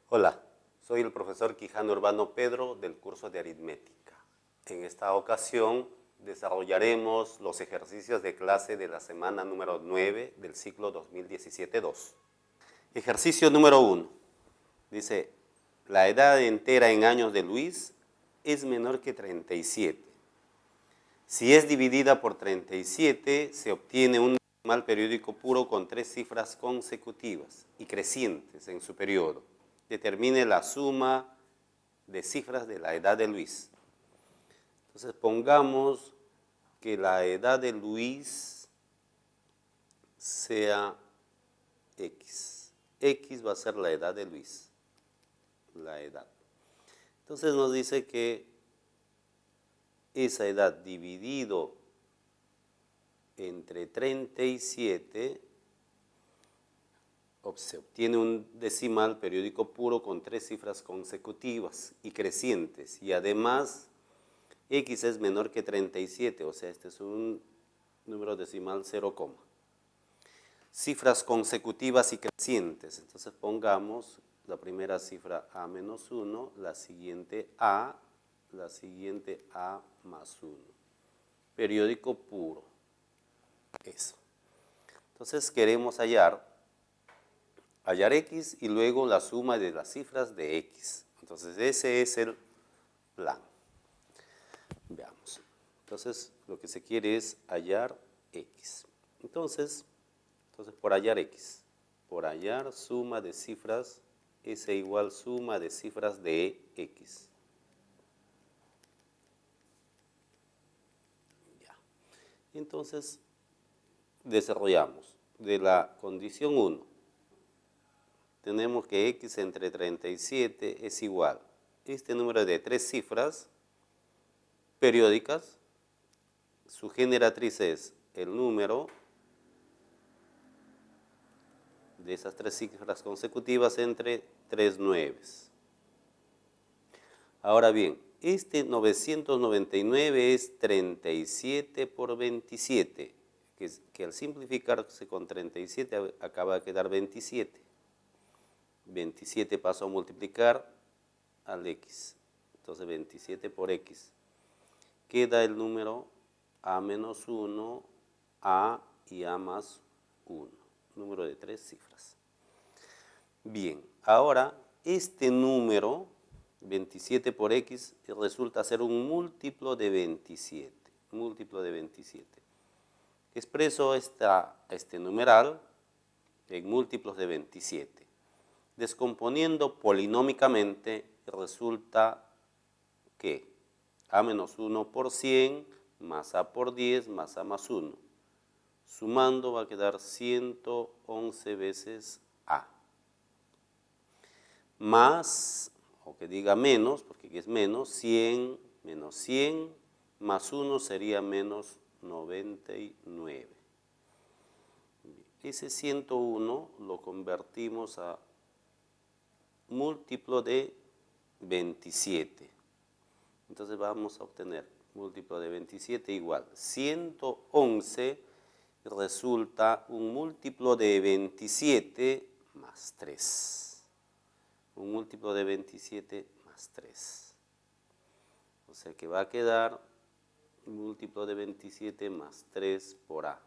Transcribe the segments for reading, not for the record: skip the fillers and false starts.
Hola, soy el profesor Quijano Urbano Pedro del curso de aritmética. En esta ocasión desarrollaremos los ejercicios de clase de la semana número 9 del ciclo 2017-2. Ejercicio número 1. Dice, la edad entera en años de Luis es menor que 37. Si es dividida por 37, se obtiene un decimal periódico puro con 3 cifras consecutivas y crecientes en su periodo. Determine la suma de cifras de la edad de Luis. Entonces pongamos que la edad de Luis sea X. X va a ser la edad de Luis. La edad. Entonces nos dice que esa edad dividido entre 37 se obtiene un decimal periódico puro con 3 cifras consecutivas y crecientes. Y además, X es menor que 37, o sea, este es un número decimal 0, cifras consecutivas y crecientes. Entonces pongamos la primera cifra A menos 1, la siguiente A más 1. Periódico puro. Eso. Entonces queremos hallar X y luego la suma de las cifras de X. Entonces ese es el plan. Veamos. Entonces lo que se quiere es hallar X. Entonces por hallar X, por hallar suma de cifras, S igual suma de cifras de X. Ya. Entonces desarrollamos de la condición 1. Tenemos que X entre 37 es igual. Este número de 3 cifras periódicas, su generatriz es el número de esas 3 cifras consecutivas entre 3 nueves. Ahora bien, este 999 es 37 por 27, que al simplificarse con 37 acaba de quedar 27. 27 paso a multiplicar al X. Entonces 27 por X. Queda el número A menos 1, A y A más 1. Número de 3 cifras. Bien, ahora este número, 27 por X, resulta ser un múltiplo de 27. Múltiplo de 27. Expreso este numeral en múltiplos de 27. Descomponiendo polinómicamente, resulta que A menos 1 por 100 más A por 10 más A más 1. Sumando va a quedar 111 veces A. Más, o que diga menos, porque aquí es menos, 100 menos 100 más 1 sería menos 99. Ese 101 lo convertimos a múltiplo de 27. Entonces vamos a obtener múltiplo de 27 igual 111, resulta un múltiplo de 27 más 3. Un múltiplo de 27 más 3. O sea que va a quedar múltiplo de 27 más 3 por A.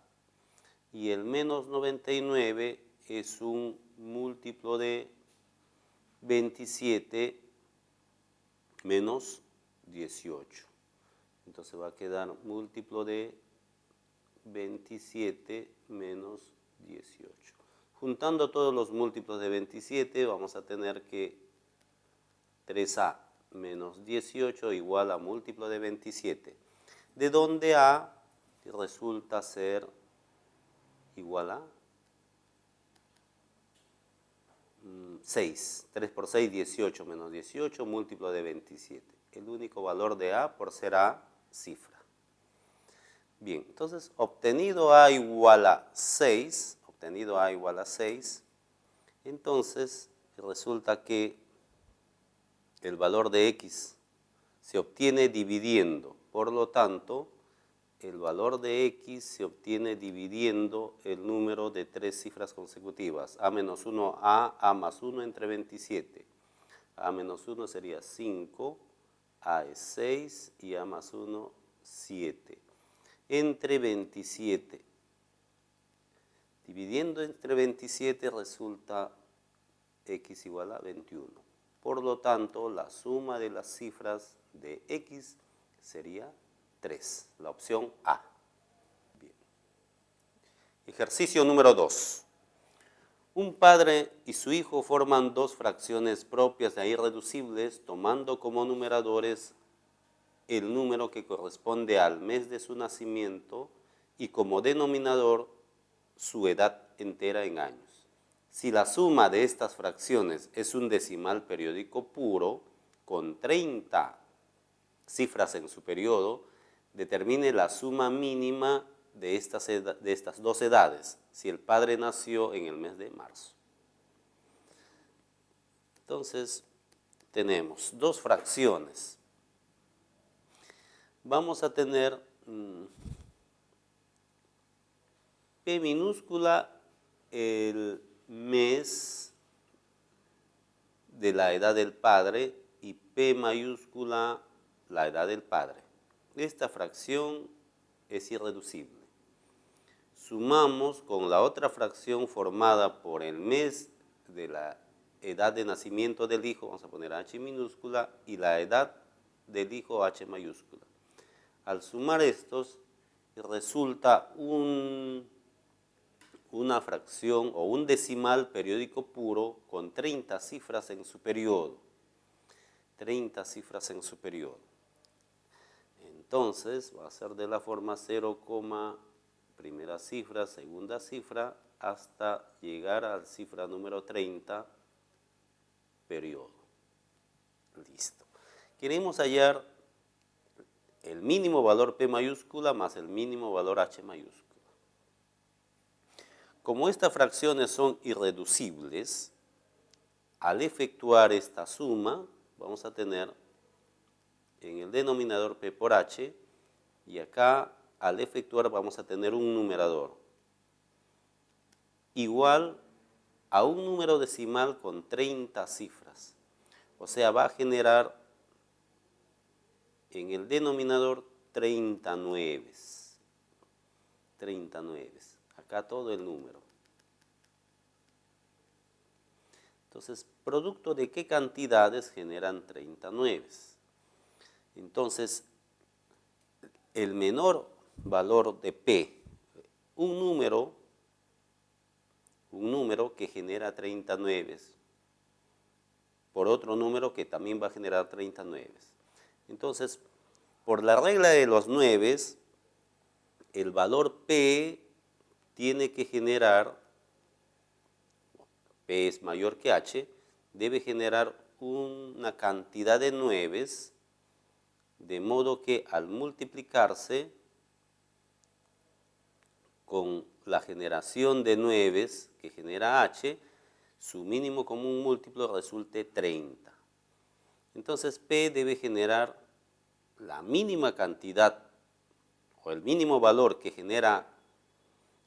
Y el menos 99 es un múltiplo de 27 menos 18. Entonces va a quedar múltiplo de 27 menos 18. Juntando todos los múltiplos de 27 vamos a tener que 3A menos 18 igual a múltiplo de 27. De donde A resulta ser igual a 6. 3 por 6, 18 menos 18, múltiplo de 27. El único valor de A por ser A, cifra. Bien, entonces obtenido A igual a 6, entonces resulta que el valor de X se obtiene dividiendo. Por lo tanto, el valor de X se obtiene dividiendo el número de 3 cifras consecutivas. A menos 1, A más 1 entre 27. A menos 1 sería 5, A es 6 y A más 1, 7. Entre 27. Dividiendo entre 27 resulta x igual a 21. Por lo tanto, la suma de las cifras de x sería 3, la opción A. Bien. Ejercicio número 2. Un padre y su hijo forman dos fracciones propias e irreducibles, tomando como numeradores el número que corresponde al mes de su nacimiento y como denominador su edad entera en años. Si la suma de estas fracciones es un decimal periódico puro, con 30 cifras en su periodo, determine la suma mínima de estas dos edades, si el padre nació en el mes de marzo. Entonces, tenemos dos fracciones. Vamos a tener P minúscula el mes de la edad del padre y P mayúscula la edad del padre. Esta fracción es irreducible. Sumamos con la otra fracción formada por el mes de la edad de nacimiento del hijo, vamos a poner H minúscula, y la edad del hijo H mayúscula. Al sumar estos, resulta una fracción o un decimal periódico puro con 30 cifras en su periodo. 30 cifras en su periodo. Entonces, va a ser de la forma 0, primera cifra, segunda cifra, hasta llegar a la cifra número 30, periodo. Listo. Queremos hallar el mínimo valor P mayúscula más el mínimo valor H mayúscula. Como estas fracciones son irreducibles, al efectuar esta suma, vamos a tener en el denominador P por H, y acá al efectuar vamos a tener un numerador igual a un número decimal con 30 cifras. O sea, va a generar en el denominador 39. 39. Acá todo el número. Entonces, ¿producto de qué cantidades generan 39? Entonces, el menor valor de P, un número que genera 39, por otro número que también va a generar 39. Entonces, por la regla de los 9, el valor P tiene que generar, P es mayor que H, debe generar una cantidad de 9, de modo que al multiplicarse con la generación de 9 que genera H, su mínimo común múltiplo resulte 30. Entonces P debe generar la mínima cantidad o el mínimo valor que genera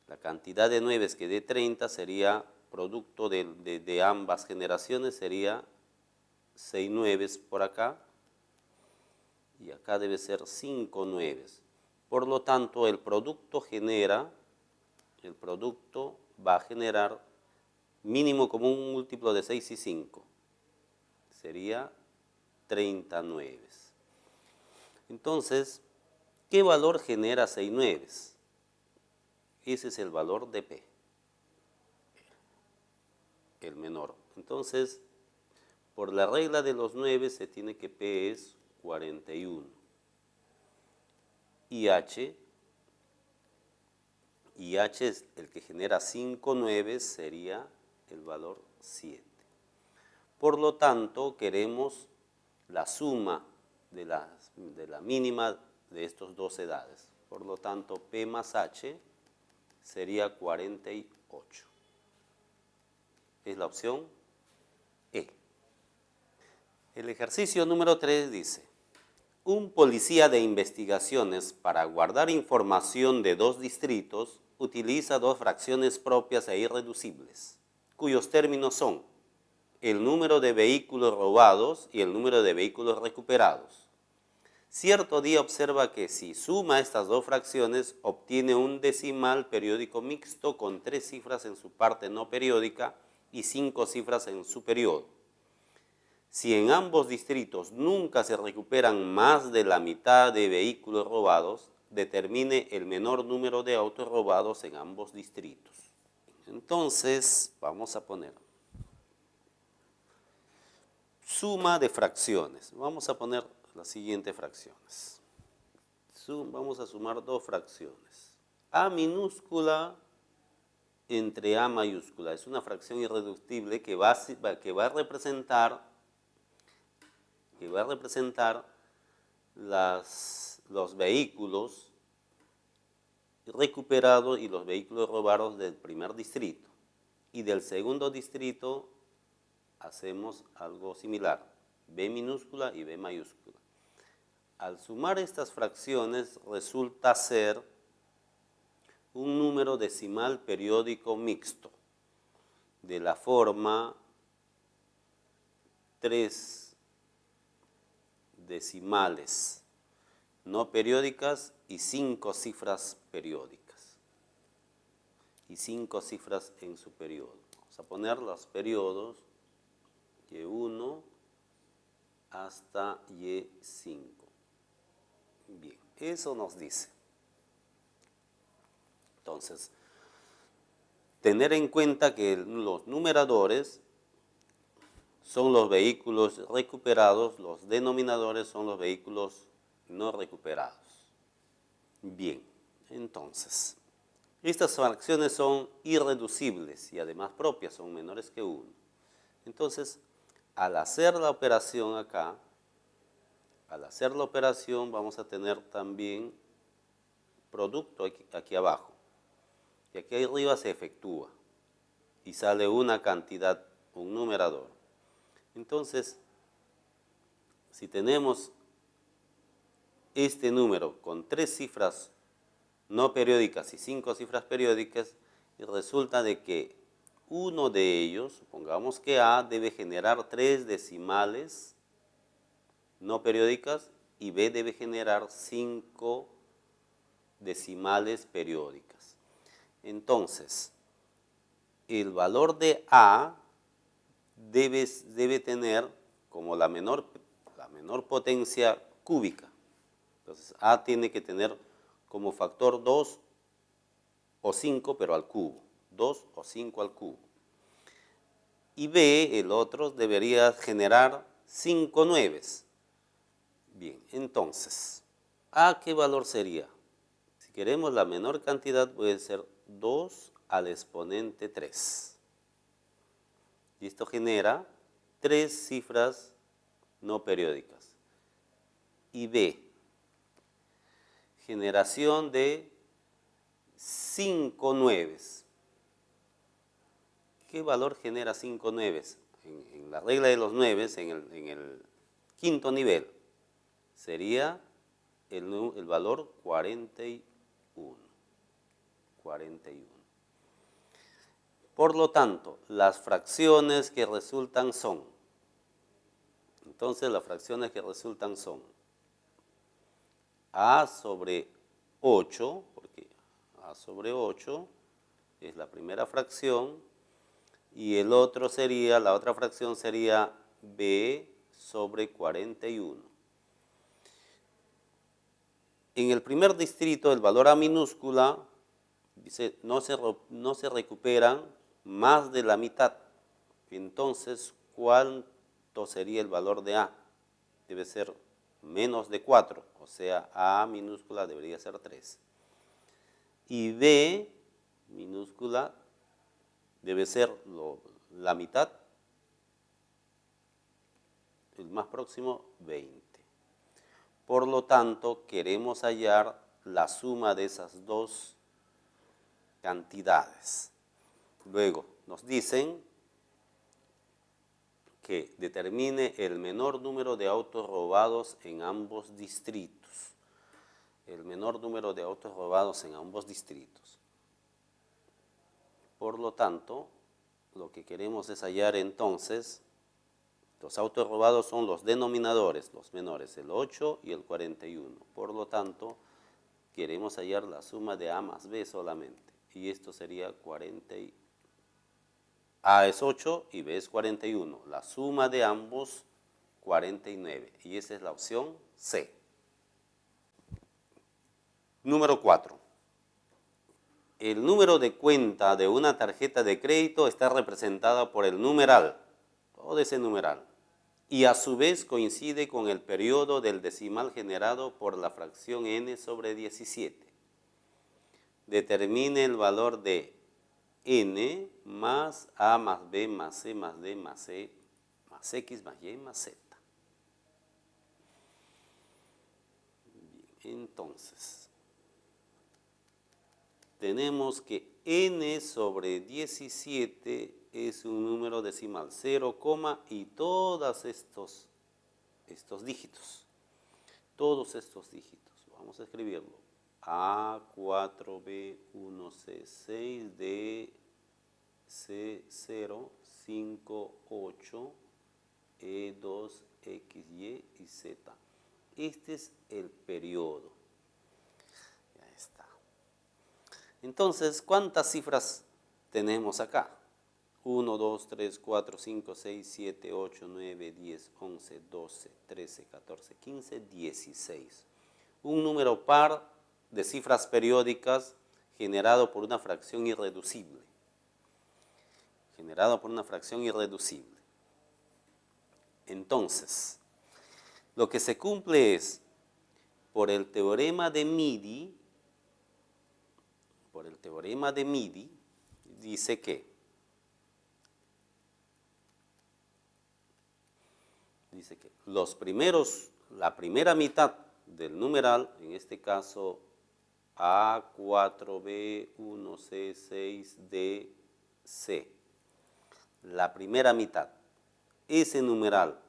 la cantidad de 9 que dé 30 sería producto de ambas generaciones, sería 6 9 por acá y acá debe ser 5 9. Por lo tanto, el producto va a generar mínimo común múltiplo de 6 y 5. Sería 39. Entonces, ¿qué valor genera 6 9? Ese es el valor de P, el menor. Entonces, por la regla de los 9 se tiene que P es 41. Y H es el que genera 5 9, sería el valor 7. Por lo tanto, queremos la suma de la mínima de estas dos edades. Por lo tanto, P más H sería 48. Es la opción E. El ejercicio número 3 dice: un policía de investigaciones para guardar información de dos distritos utiliza dos fracciones propias e irreducibles, cuyos términos son el número de vehículos robados y el número de vehículos recuperados. Cierto día observa que si suma estas dos fracciones, obtiene un decimal periódico mixto con 3 cifras en su parte no periódica y 5 cifras en su periodo. Si en ambos distritos nunca se recuperan más de la mitad de vehículos robados, determine el menor número de autos robados en ambos distritos. Entonces, vamos a poner suma de fracciones. Vamos a poner las siguientes fracciones. Vamos a sumar dos fracciones. A minúscula entre A mayúscula. Es una fracción irreductible que va a representar los vehículos recuperados y los vehículos robados del primer distrito. Y del segundo distrito hacemos algo similar, B minúscula y B mayúscula. Al sumar estas fracciones resulta ser un número decimal periódico mixto de la forma 3 decimales no periódicas y 5 cifras periódicas y 5 cifras en su periodo. Vamos a poner los periodos Y1 hasta Y5. Bien, eso nos dice. Entonces, tener en cuenta que los numeradores son los vehículos recuperados, los denominadores son los vehículos no recuperados. Bien, entonces, estas fracciones son irreducibles y además propias, son menores que 1. Entonces, al hacer la operación acá, vamos a tener también producto aquí abajo. Y aquí arriba se efectúa y sale una cantidad, un numerador. Entonces, si tenemos este número con 3 cifras no periódicas y 5 cifras periódicas, y resulta de que uno de ellos, supongamos que A, debe generar 3 decimales no periódicas y B debe generar 5 decimales periódicas. Entonces, el valor de A debe tener como la menor potencia cúbica. Entonces, A tiene que tener como factor 2 o 5, pero al cubo. 2 o 5 al cubo. Y B, el otro, debería generar 5 nueves. Bien, entonces, ¿A qué valor sería? Si queremos la menor cantidad, puede ser 2 al exponente 3. Y esto genera 3 cifras no periódicas. Y B, generación de 5 nueves. ¿Qué valor genera 5 nueves? En la regla de los nueves, en el quinto nivel, sería el valor 41. Por lo tanto, las fracciones que resultan son, entonces las fracciones que resultan son A sobre 8, porque A sobre 8 es la primera fracción, y la otra fracción sería B sobre 41. En el primer distrito, el valor A minúscula, dice, no se recuperan más de la mitad. Entonces, ¿cuánto sería el valor de A? Debe ser menos de 4, o sea, A minúscula debería ser 3. Y B minúscula debe ser la mitad, el más próximo, 20. Por lo tanto, queremos hallar la suma de esas dos cantidades. Luego, nos dicen que determine el menor número de autos robados en ambos distritos. El menor número de autos robados en ambos distritos. Por lo tanto, lo que queremos es hallar entonces Los autos robados son los denominadores, los menores, el 8 y el 41. Por lo tanto, queremos hallar la suma de A más B solamente. Y esto sería 40. A es 8 y B es 41. La suma de ambos, 49. Y esa es la opción C. Número 4. El número de cuenta de una tarjeta de crédito está representada por el numeral, todo ese numeral, y a su vez coincide con el periodo del decimal generado por la fracción n sobre 17. Determine el valor de n más a más b más c más d más e más x más y más z. Bien, entonces, tenemos que n sobre 17 es un número decimal, 0, y todos estos dígitos. Todos estos dígitos. Vamos a escribirlo. A, 4, B, 1, C, 6, D, C, 0, 5, 8, E, 2, X, Y y Z. Este es el periodo. Ya está. Entonces, ¿cuántas cifras tenemos acá? 1, 2, 3, 4, 5, 6, 7, 8, 9, 10, 11, 12, 13, 14, 15, 16. Un número par de cifras periódicas generado por una fracción irreducible. Generado por una fracción irreducible. Entonces, lo que se cumple es, por el teorema de Midi, dice que la primera mitad del numeral, en este caso A, 4, B, 1, C, 6, D, C, la primera mitad, ese numeral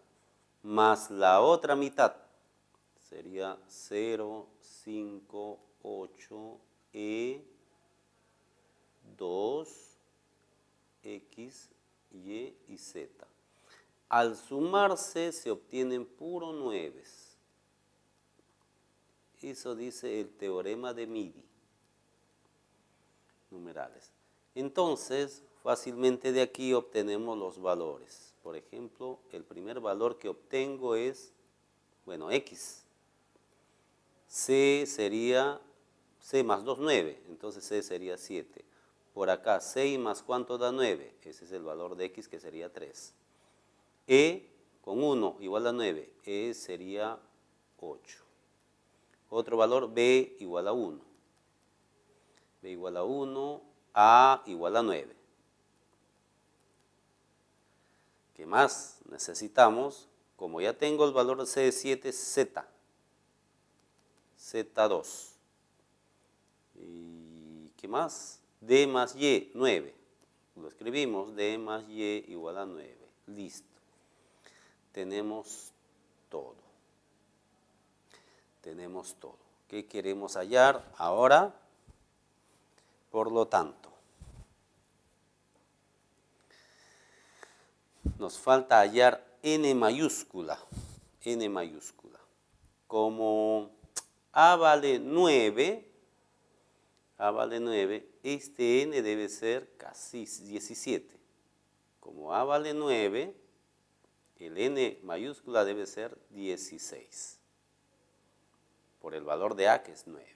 más la otra mitad sería 0, 5, 8, E, 2, X, Y y Z. Al sumarse se obtienen puro 9. Eso dice el teorema de Midi. Numerales. Entonces, fácilmente de aquí obtenemos los valores. Por ejemplo, el primer valor que obtengo es, X. C sería, C más 2, 9. Entonces C sería 7. Por acá, 6 más ¿cuánto da 9? Ese es el valor de X, que sería 3. E con 1 igual a 9, E sería 8. Otro valor, B igual a 1. B igual a 1, A igual a 9. ¿Qué más necesitamos? Como ya tengo el valor de C7, Z. Z2. ¿Y qué más? D más Y, 9. Lo escribimos, D más Y igual a 9. Listo. Tenemos todo. Tenemos todo. ¿Qué queremos hallar ahora? Por lo tanto, nos falta hallar n mayúscula. N mayúscula. Como A vale 9, este n debe ser casi 17. Como A vale 9, el n mayúscula debe ser 16. Por el valor de A, que es 9.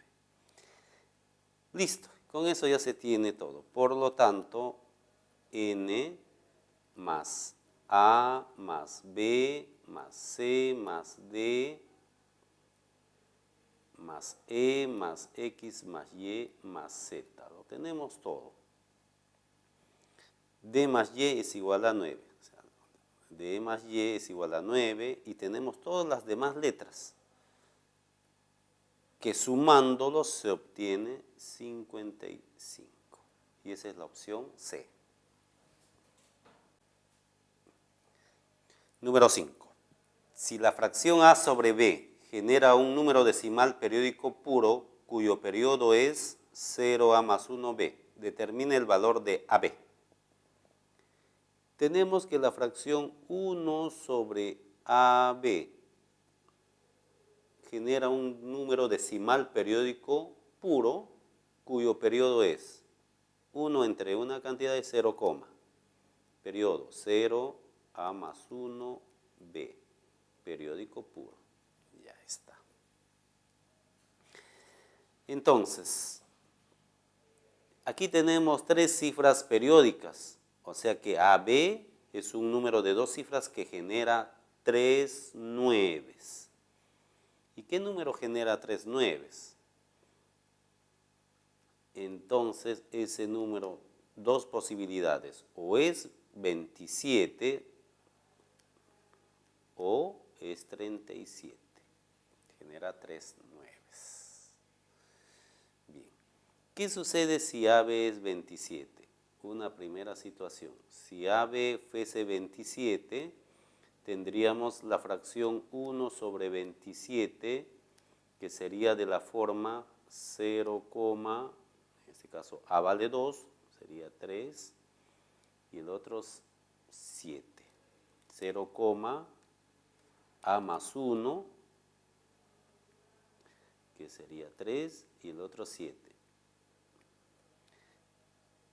Listo, con eso ya se tiene todo. Por lo tanto, n más A más B más C más D más E más X más Y más Z. Lo tenemos todo. D más Y es igual a 9. O sea, D más Y es igual a 9 y tenemos todas las demás letras, que sumándolos se obtiene 55. Y esa es la opción C. Número 5. Si la fracción A sobre B genera un número decimal periódico puro cuyo periodo es 0A más 1B, determine el valor de AB. Tenemos que la fracción 1 sobre AB genera un número decimal periódico puro cuyo periodo es 1 entre una cantidad de 0, periodo 0, A más 1, B, periódico puro. Ya está. Entonces, aquí tenemos 3 cifras periódicas, o sea que AB es un número de 2 cifras que genera 3 nueves. ¿Y qué número genera 3 nueves? Entonces, ese número, dos posibilidades, o es 27 o es 37. Genera 3 nueves. Bien. ¿Qué sucede si AB es 27? Una primera situación. Si AB fuese 27, tendríamos la fracción 1 sobre 27, que sería de la forma 0, en este caso A vale 2, sería 3, y el otro 7. 0, A más 1, que sería 3, y el otro 7.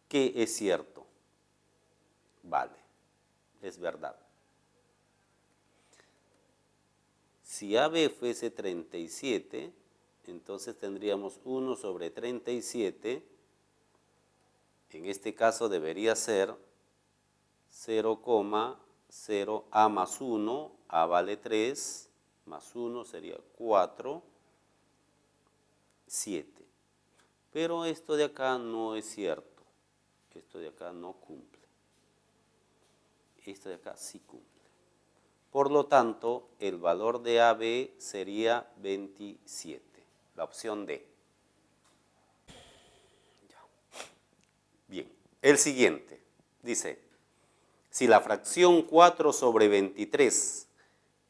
¿Qué es cierto? Vale, es verdad. Si AB fuese 37, entonces tendríamos 1 sobre 37. En este caso debería ser 0, 0, A más 1, A vale 3, más 1 sería 4, 7. Pero esto de acá no es cierto. Esto de acá no cumple. Esto de acá sí cumple. Por lo tanto, el valor de AB sería 27, la opción D. Bien, el siguiente dice, si la fracción 4 sobre 23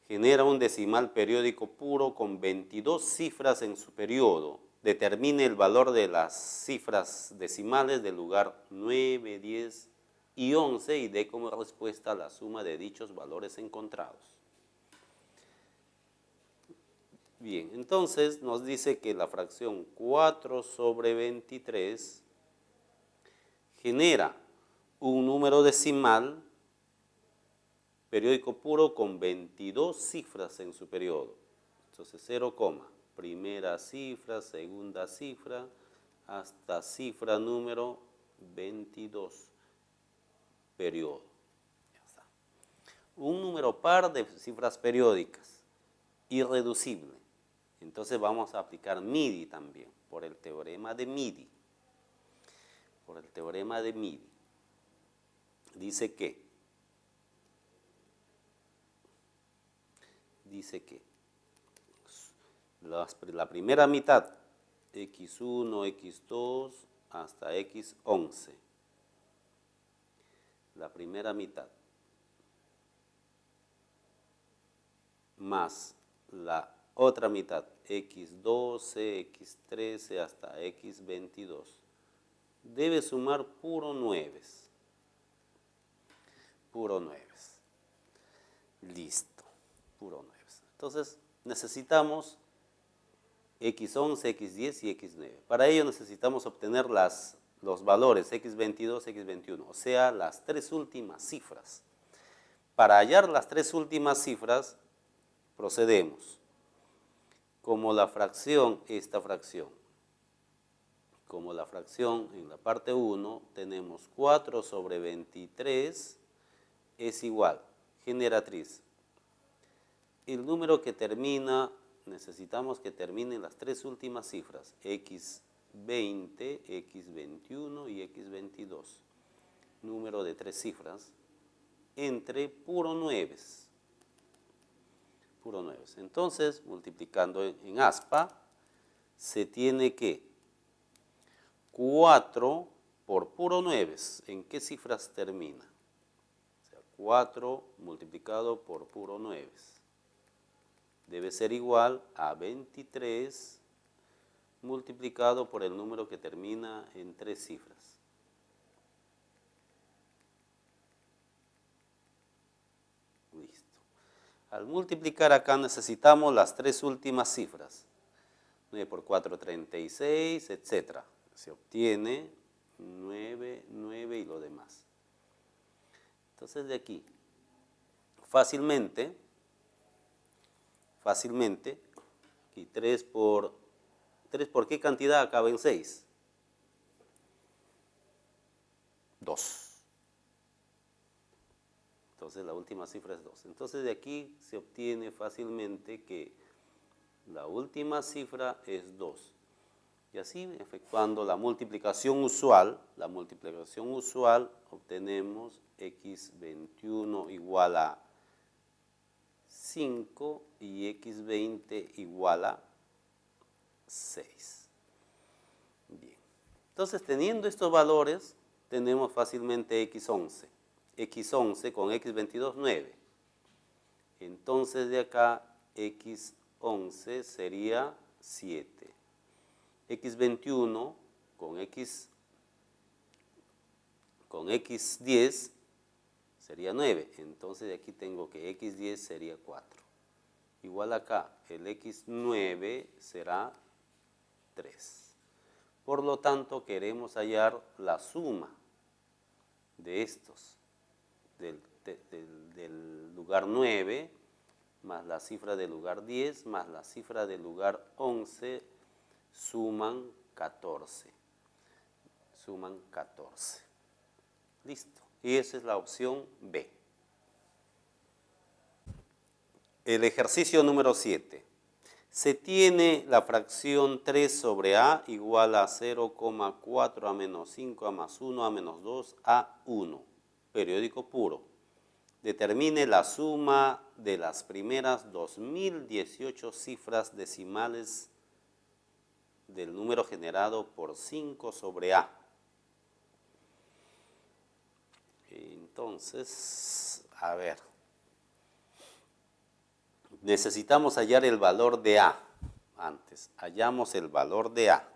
genera un decimal periódico puro con 22 cifras en su periodo, determine el valor de las cifras decimales del lugar 9, 10 y 11 y dé como respuesta la suma de dichos valores encontrados. Bien, entonces nos dice que la fracción 4 sobre 23 genera un número decimal periódico puro con 22 cifras en su periodo. Entonces 0, primera cifra, segunda cifra, hasta cifra número 22, periodo. Ya está. Un número par de cifras periódicas, irreducible. Entonces vamos a aplicar MIDI también, por el teorema de MIDI. Por el teorema de MIDI. Dice que la primera mitad, x1, x2, hasta x11. La primera mitad. Más la otra mitad, x12, x13, hasta x22. Debe sumar puro nueves. Puro nueves. Listo. Puro nueves. Entonces, necesitamos x11, x10 y x9. Para ello necesitamos obtener los valores x22, x21, o sea, las 3 últimas cifras. Para hallar las 3 últimas cifras, procedemos. Como la fracción, esta fracción, como la fracción en la parte 1, tenemos 4 sobre 23 es igual, generatriz. El número que termina, necesitamos que terminen las 3 últimas cifras, x20, x21 y x22. Número de 3 cifras, entre puro nueves. Puro nueves. Entonces, multiplicando en aspa, se tiene que 4 por puro nueves, ¿en qué cifras termina? O sea, 4 multiplicado por puro nueves. Debe ser igual a 23 multiplicado por el número que termina en 3 cifras. Al multiplicar acá necesitamos las tres últimas cifras. 9 por 4, 36, etc. Se obtiene 9, 9 y lo demás. Entonces de aquí, fácilmente, aquí 3 por ¿qué cantidad acaba en 6? 2. Entonces la última cifra es 2. Entonces de aquí se obtiene fácilmente que la última cifra es 2. Y así, efectuando la multiplicación usual, obtenemos x21 igual a 5 y x20 igual a 6. Bien. Entonces, teniendo estos valores, tenemos fácilmente x11. x11 con x22, 9. Entonces, de acá, x11 sería 7. x21 con x10 sería 9. Entonces, de aquí tengo que x10 sería 4. Igual acá, el x9 será 3. Por lo tanto, queremos hallar la suma de estos, del lugar 9, más la cifra del lugar 10, más la cifra del lugar 11, suman 14. Suman 14. Listo. Y esa es la opción B. El ejercicio número 7. Se tiene la fracción 3 sobre A igual a 0,4 a menos 5 a más 1 a menos 2 a 1. Periódico puro. Determine la suma de las primeras 2018 cifras decimales del número generado por 5 sobre A. Entonces, a ver. Necesitamos hallar el valor de A. Antes, hallamos el valor de A.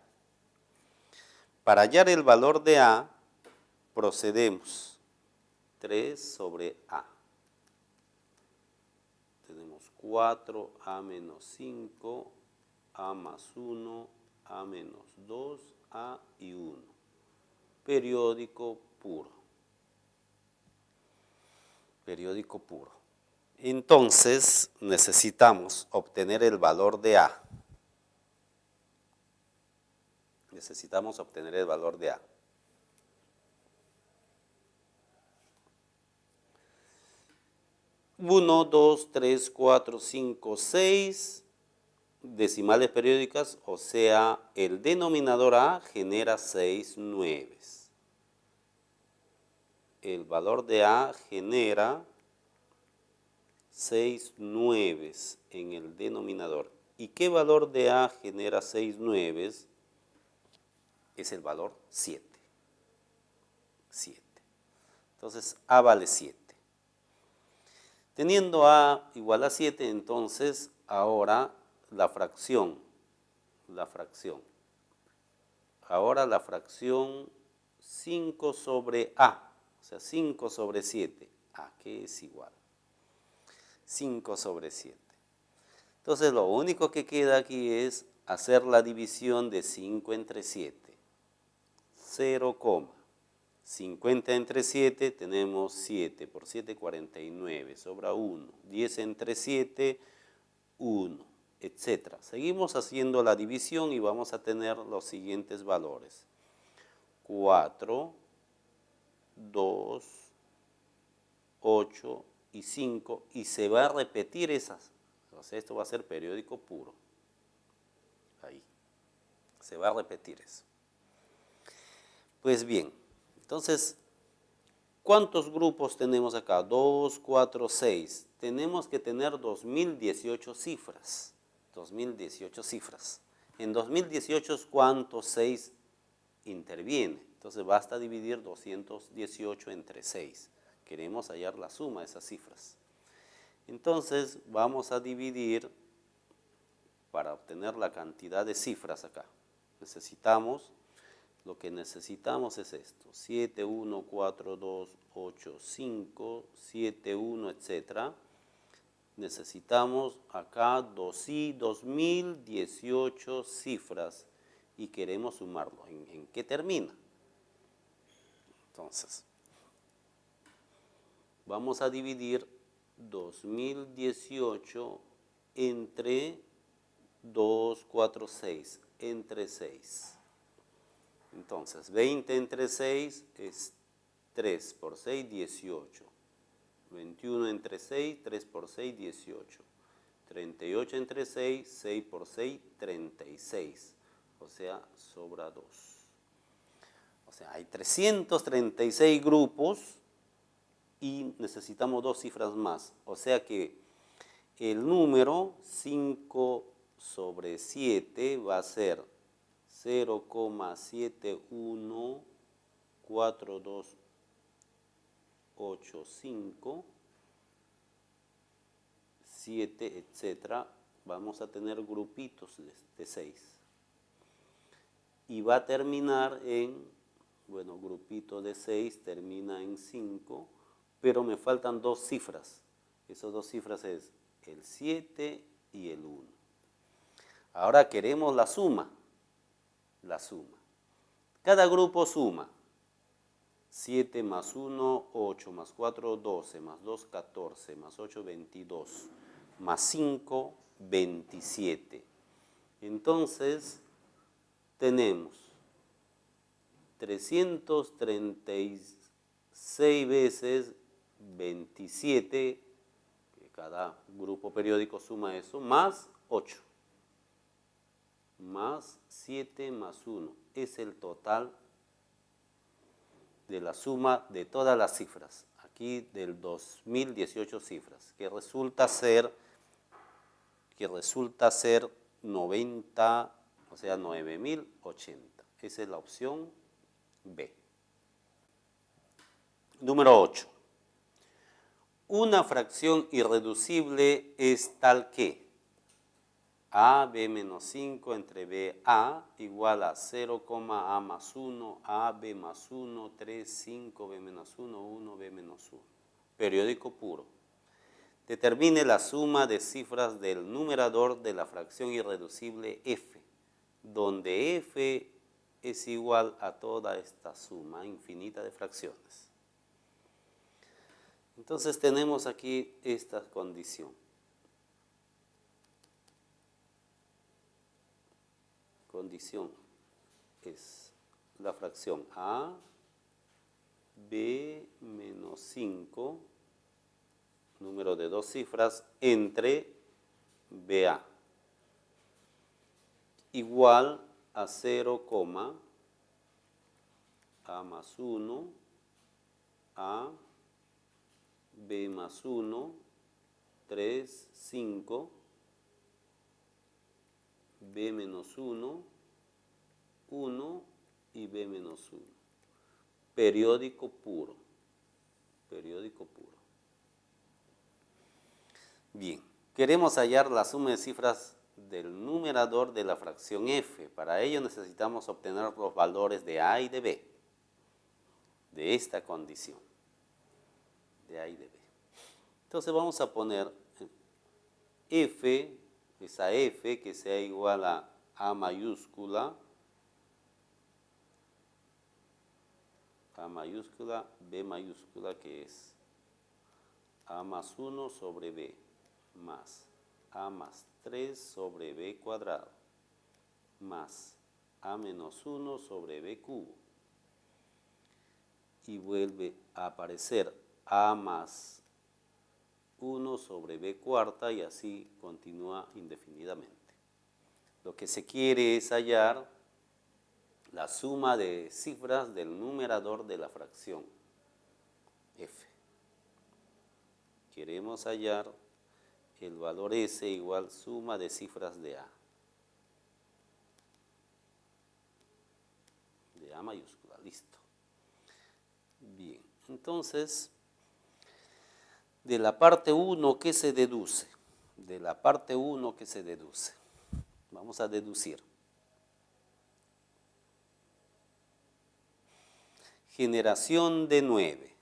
Para hallar el valor de A, procedemos. 3 sobre A. Tenemos 4, A menos 5, A más 1, A menos 2, A y 1. Periódico puro. Periódico puro. Entonces, necesitamos obtener el valor de A. Necesitamos obtener el valor de A. Uno, 2, 3, 4, 5, 6 decimales periódicas, o sea, el denominador A genera 6 nueves. El valor de A genera 6 nueves en el denominador. ¿Y qué valor de A genera 6 nueves? Es el valor 7. 7. Entonces, A vale 7. Teniendo A igual a 7, entonces, ahora la fracción. Ahora la fracción 5 sobre A, o sea, 5 sobre 7. ¿A qué es igual? 5 sobre 7. Entonces, lo único que queda aquí es hacer la división de 5 entre 7. 0, 50 entre 7 tenemos 7 por 7, 49, sobra 1. 10 entre 7, 1, etc. Seguimos haciendo la división y vamos a tener los siguientes valores. 4, 2, 8 y 5, y se va a repetir esas. Entonces esto va a ser periódico puro. Ahí. Se va a repetir eso. Pues bien, entonces, ¿cuántos grupos tenemos acá? 2, 4, 6. Tenemos que tener 2018 cifras. 2018 cifras. En 2018, ¿cuántos 6 interviene? Entonces basta dividir 218 entre 6. Queremos hallar la suma de esas cifras. Entonces vamos a dividir para obtener la cantidad de cifras acá. Lo que necesitamos es esto: 7, 1, 4, 2, 8, 5, 7, 1, etc. necesitamos acá 2018 cifras y queremos sumarlo. ¿En qué termina? Entonces, vamos a dividir 2018 entre 2, 4, 6, entre 6. Entonces, 20 entre 6 es 3 por 6, 18. 21 entre 6, 3 por 6, 18. 38 entre 6, 6 por 6, 36. O sea, sobra 2. O sea, hay 336 grupos y necesitamos 2 cifras más. O sea que el número 5/7 va a ser 0,714285, 7, etcétera. Vamos a tener grupitos de 6. Y va a terminar en, bueno, grupito de 6 termina en 5, pero me faltan 2 cifras. Esas 2 cifras es el 7 y el 1. Ahora queremos la suma. La suma. Cada grupo suma. 7 más 1, 8, más 4, 12, más 2, 14, más 8, 22, más 5, 27. Entonces, tenemos 336 veces 27, que cada grupo periódico suma eso, más 8, más 7 más 1. Es el total de la suma de todas las cifras, aquí del 2018 cifras, que resulta ser 90, o sea, 9080. Esa es la opción B. Número 8. Una fracción irreducible es tal que AB menos 5 entre BA igual a 0, A más 1, AB más 1, 3, 5, B menos 1, 1, B menos 1. Periódico puro. Determine la suma de cifras del numerador de la fracción irreducible F, donde F es igual a toda esta suma infinita de fracciones. Entonces tenemos aquí esta condición. Condición es la fracción A, B menos 5, número de 2 cifras, entre BA, igual a 0, A más 1, A, B más 1, 3, 5, B menos 1, 1 y B menos 1. Periódico puro. Periódico puro. Bien, queremos hallar la suma de cifras del numerador de la fracción F. Para ello necesitamos obtener los valores de A y de B, de esta condición, de A y de B. Entonces vamos a poner F, esa F que sea igual a mayúscula, B mayúscula, que es A más 1 sobre B, más A más 3 sobre B cuadrado, más A menos 1 sobre B cubo. Y vuelve a aparecer A más 1 sobre B cuarta y así continúa indefinidamente. Lo que se quiere es hallar la suma de cifras del numerador de la fracción F. Queremos hallar el valor S igual suma de cifras de A. De A mayúscula, listo. Bien, entonces, de la parte 1, ¿qué se deduce? De la parte 1, ¿qué se deduce? Vamos a deducir. Generación de 9.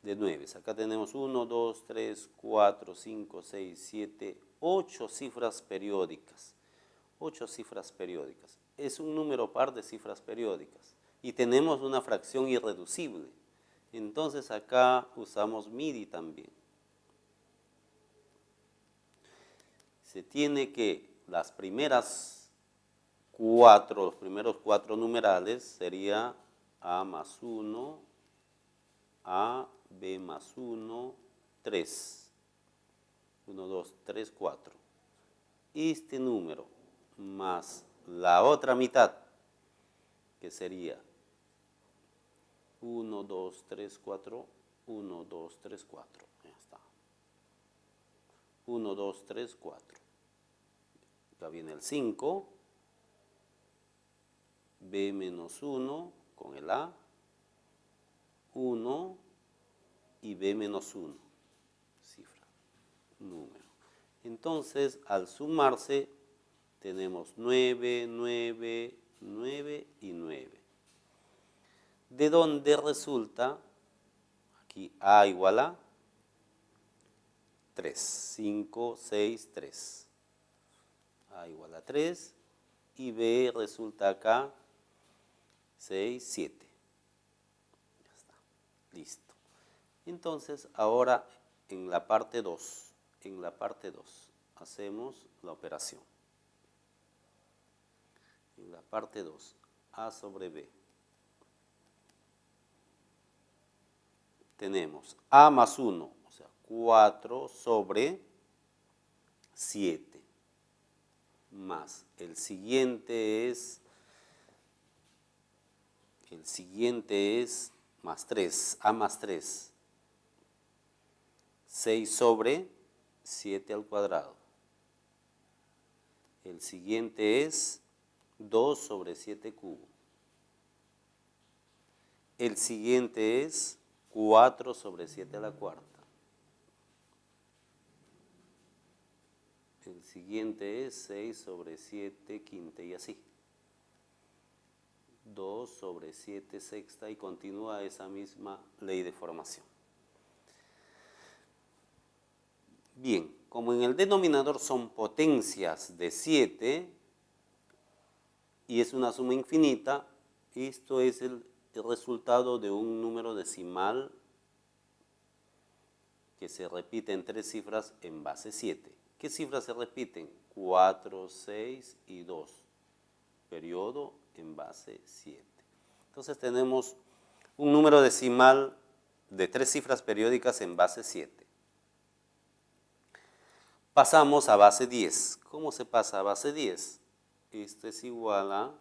de 9. Acá tenemos 1, 2, 3, 4, 5, 6, 7, 8 cifras periódicas. 8 cifras periódicas. Es un número par de cifras periódicas. Y tenemos una fracción irreducible. Entonces acá usamos MIDI también. Se tiene que los primeros 4 numerales sería A más 1, A, B más 1, 3. 1, 2, 3, 4. Este número más la otra mitad, que sería 1, 2, 3, 4, 1, 2, 3, 4. Ya está. 1, 2, 3, 4. Acá viene el 5. B menos 1 con el A. 1 y B menos 1. Cifra, número. Entonces, al sumarse, tenemos 9, 9, 9 y 9. De donde resulta, aquí A igual a 3, 5, 6, 3. A igual a 3 y B resulta acá 6, 7. Ya está, listo. Entonces, ahora en la parte 2, hacemos la operación. En la parte 2, A sobre B. Tenemos A más 1, o sea, 4 sobre 7. Más el siguiente es más 3, A más 3. 6 sobre 7 al cuadrado. El siguiente es 2 sobre 7 cubo. El siguiente es 4 sobre 7 a la cuarta. El siguiente es 6 sobre 7 quinta y así. 2 sobre 7 sexta y continúa esa misma ley de formación. Bien, como en el denominador son potencias de 7 y es una suma infinita, esto es el resultado de un número decimal que se repite en 3 cifras en base 7. ¿Qué cifras se repiten? 4, 6 y 2. Periodo en base 7. Entonces tenemos un número decimal de 3 cifras periódicas en base 7. Pasamos a base 10. ¿Cómo se pasa a base 10? Esto es igual a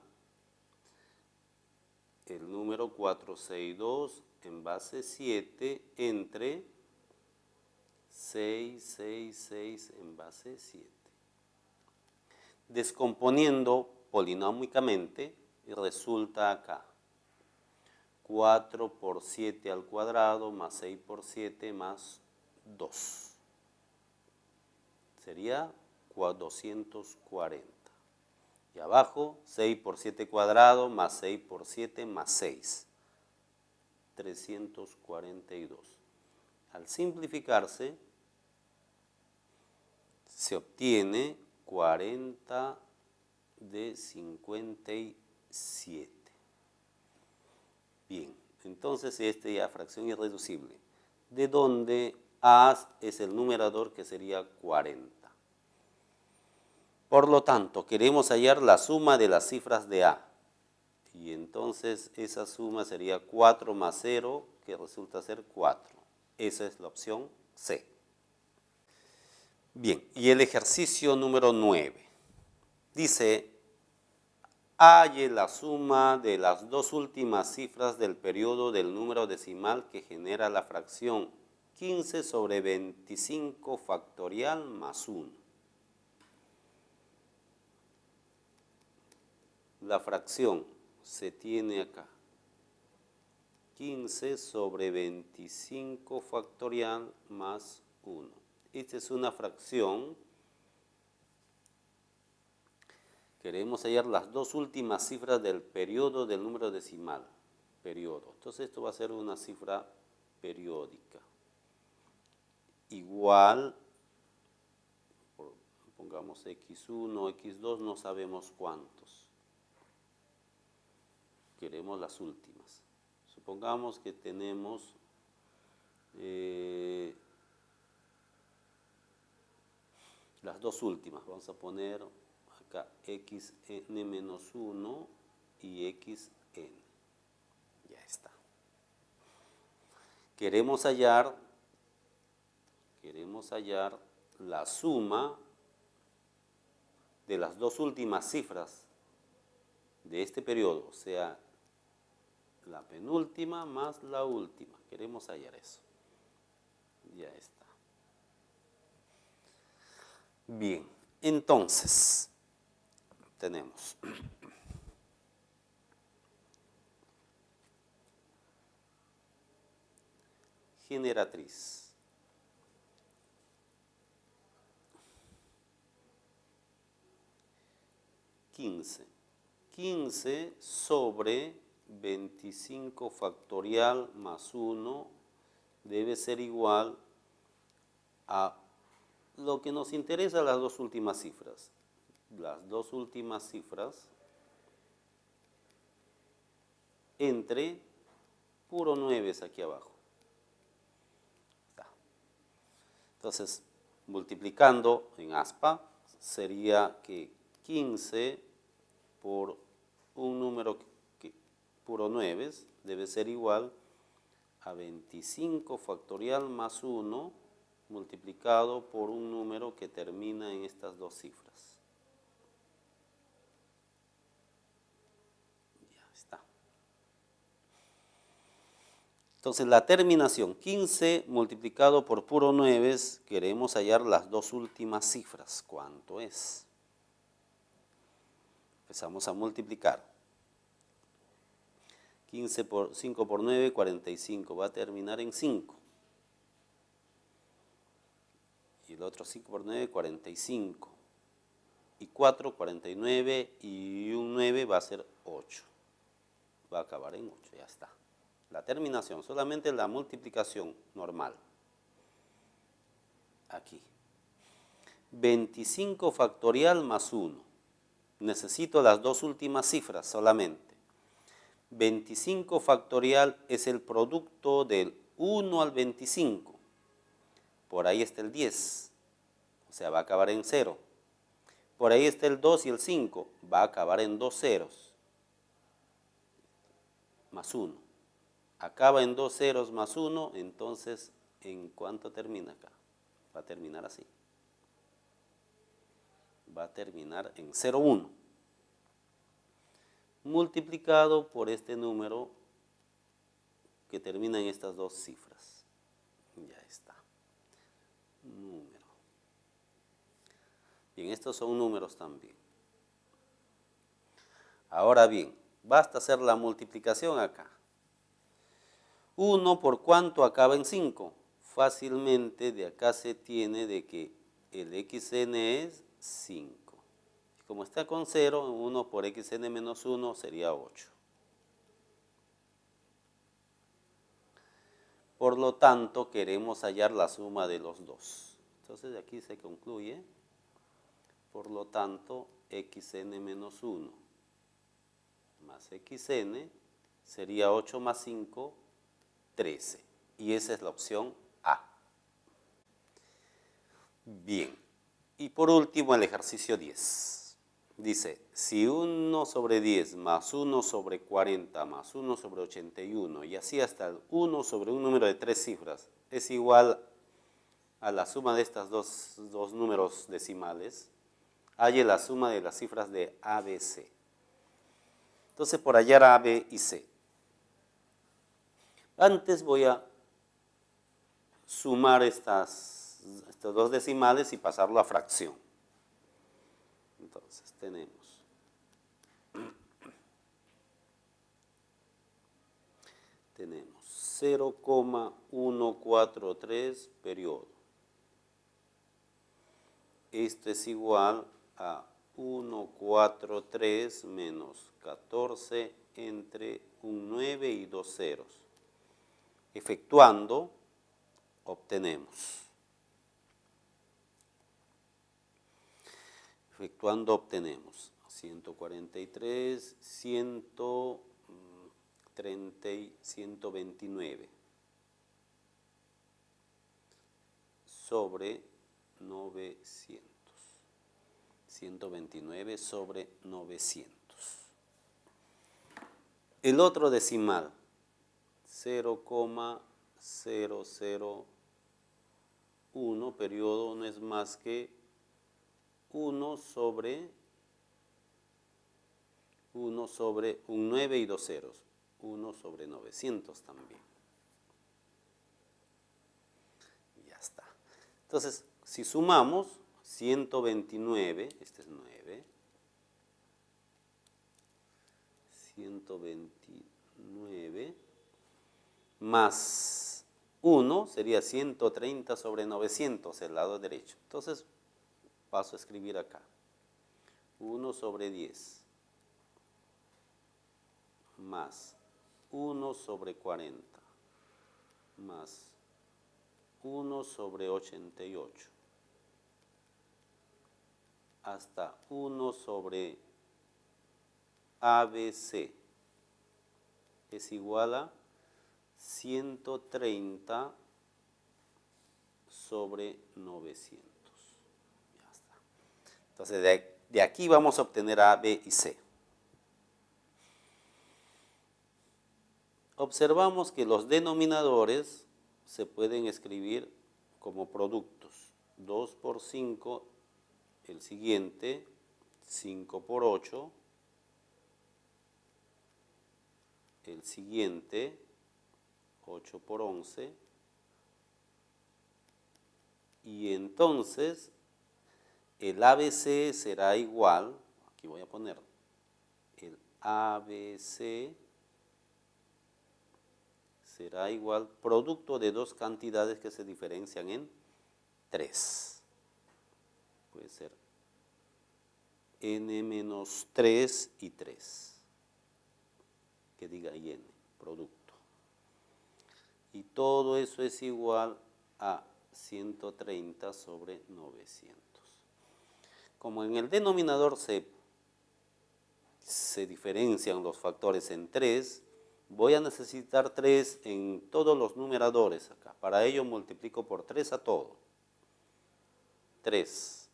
el número 462 en base 7 entre 6, 6, 6 en base 7. Descomponiendo polinómicamente, resulta acá 4 por 7 al cuadrado más 6 por 7 más 2. Sería 240. Y abajo 6 por 7 cuadrado más 6 por 7 más 6. 342. Al simplificarse, se obtiene 40 de 57. Bien, entonces esta ya fracción irreducible, de donde A es el numerador que sería 40. Por lo tanto, queremos hallar la suma de las cifras de A. Y entonces esa suma sería 4 más 0, que resulta ser 4. Esa es la opción C. Bien, y el ejercicio número 9. Dice, halle la suma de las dos últimas cifras del periodo del número decimal que genera la fracción 15 sobre 25 factorial más 1. La fracción se tiene acá. 15 sobre 25 factorial más 1. Esta es una fracción. Queremos hallar las dos últimas cifras del periodo del número decimal. Periodo. Entonces esto va a ser una cifra periódica igual, pongamos x1, x2, no sabemos cuántos. Queremos las últimas. Supongamos que tenemos las dos últimas. Vamos a poner acá xn menos 1 y xn. Ya está. Queremos hallar la suma de las dos últimas cifras de este periodo, o sea, la penúltima más la última. Queremos hallar eso. Ya está. Bien, entonces, tenemos generatriz. Quince sobre 25 factorial más 1 debe ser igual a lo que nos interesa, las dos últimas cifras. Las dos últimas cifras entre puro 9 aquí abajo. Entonces, multiplicando en aspa, sería que 15 por un número que puro 9 debe ser igual a 25 factorial más 1 multiplicado por un número que termina en estas dos cifras. Ya está. Entonces la terminación 15 multiplicado por puro 9, queremos hallar las dos últimas cifras. ¿Cuánto es? Empezamos a multiplicar. 15 por 5 por 9, 45. Va a terminar en 5. Y el otro 5 por 9, 45. Y 4, 49. Y un 9 va a ser 8. Va a acabar en 8, ya está. La terminación, solamente la multiplicación normal. Aquí. 25 factorial más 1. Necesito las dos últimas cifras solamente. 25 factorial es el producto del 1 al 25. Por ahí está el 10. O sea, va a acabar en 0. Por ahí está el 2 y el 5. Va a acabar en 2 ceros. Más 1. Acaba en 2 ceros más 1. Entonces, ¿en cuánto termina acá? Va a terminar así. Va a terminar en 0,1 multiplicado por este número que termina en estas dos cifras. Ya está. Número. Bien, estos son números también. Ahora bien, basta hacer la multiplicación acá. 1 por cuánto acaba en 5. Fácilmente de acá se tiene de que el xn es 5. Y como está con 0, 1 por xn menos 1 sería 8. Por lo tanto, queremos hallar la suma de los dos. Entonces, de aquí se concluye. Por lo tanto, xn menos 1 más xn sería 8 más 5, 13. Y esa es la opción A. Bien. Y por último, el ejercicio 10. Dice, si 1 sobre 10 más 1 sobre 40 más 1 sobre 81 y así hasta el 1 sobre un número de 3 cifras es igual a la suma de estos dos números decimales, halle la suma de las cifras de A, B, C. Entonces, por hallar A, B y C. Antes voy a sumar estos dos decimales y pasarlo a fracción. Entonces, tenemos 0,143 periodo. Esto es igual a 143 menos 14 entre un 9 y 2 ceros. efectuando, obtenemos. Efectuando obtenemos 143, 130 y 129 sobre 900. 129 sobre 900. El otro decimal, 0,001, periodo no es más que 1 sobre un 9 y 2 ceros, 1 sobre 900 también. Ya está. Entonces, si sumamos 129, este es 9, 129 más 1 sería 130 sobre 900, el lado derecho. Entonces, paso a escribir acá. 1 sobre 10 más 1 sobre 40 más 1 sobre 88 hasta 1 sobre ABC es igual a 130 sobre 900. Ya está. Entonces, de aquí vamos a obtener A, B y C. Observamos que los denominadores se pueden escribir como productos. 2 por 5, el siguiente, 5 por 8, el siguiente, 8 por 11, y entonces el ABC será igual, aquí voy a poner, el ABC será igual producto de dos cantidades que se diferencian en 3. Puede ser n menos 3 y 3. Que diga y n, producto. Y todo eso es igual a 130 sobre 900. Como en el denominador se diferencian los factores en 3, voy a necesitar 3 en todos los numeradores acá. Para ello multiplico por 3 a todo. 3.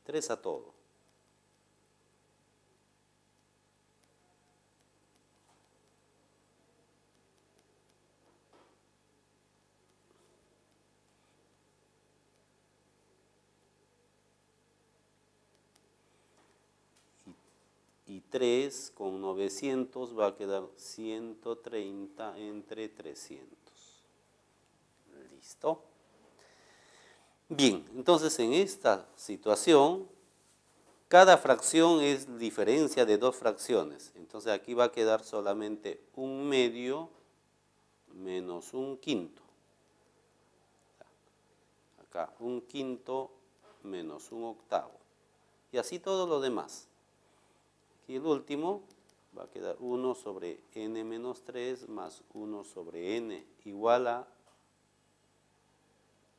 3 a todo. Y 3 con 900 va a quedar 130 entre 300. ¿Listo? Bien, entonces en esta situación, cada fracción es diferencia de dos fracciones. Entonces aquí va a quedar solamente un medio menos un quinto. Acá un quinto menos un octavo. Y así todo lo demás. Y el último va a quedar 1 sobre n menos 3 más 1 sobre n igual a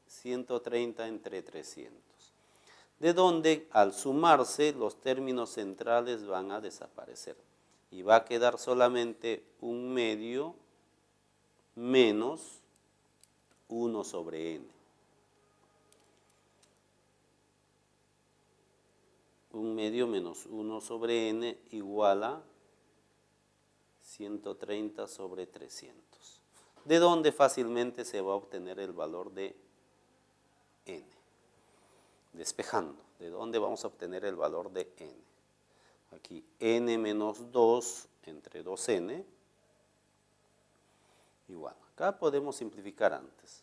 130 entre 300. De donde al sumarse los términos centrales van a desaparecer. Y va a quedar solamente un medio menos 1 sobre n. Un medio menos 1 sobre n igual a 130 sobre 300. De donde fácilmente se va a obtener el valor de n. Despejando, ¿de dónde vamos a obtener el valor de n? Aquí n menos 2 entre 2n igual. Acá podemos simplificar antes.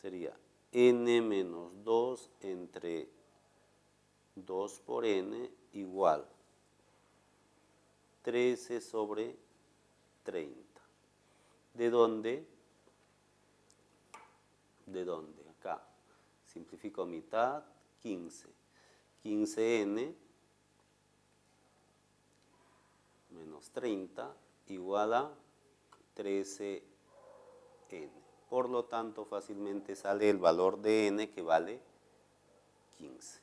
Sería n menos 2 entre 2 por n igual 13 sobre 30. ¿De dónde? ¿De dónde? Acá. Simplifico mitad, 15. 15n menos 30 igual a 13n. Por lo tanto, fácilmente sale el valor de n que vale 15.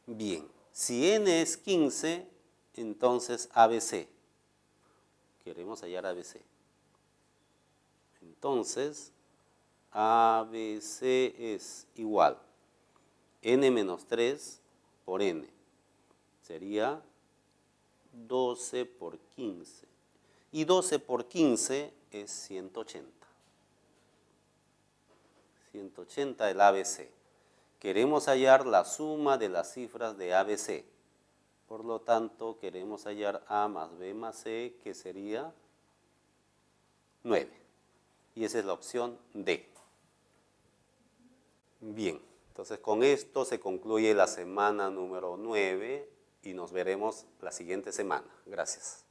Bien, si n es 15, entonces ABC. Queremos hallar ABC. Entonces, ABC es igual n menos 3 por n. Sería 12 por 15. Y 12 por 15 es 180. 180 el ABC. Queremos hallar la suma de las cifras de ABC. Por lo tanto, queremos hallar A más B más C, que sería 9. Y esa es la opción D. Bien, entonces con esto se concluye la semana número 9 y nos veremos la siguiente semana. Gracias.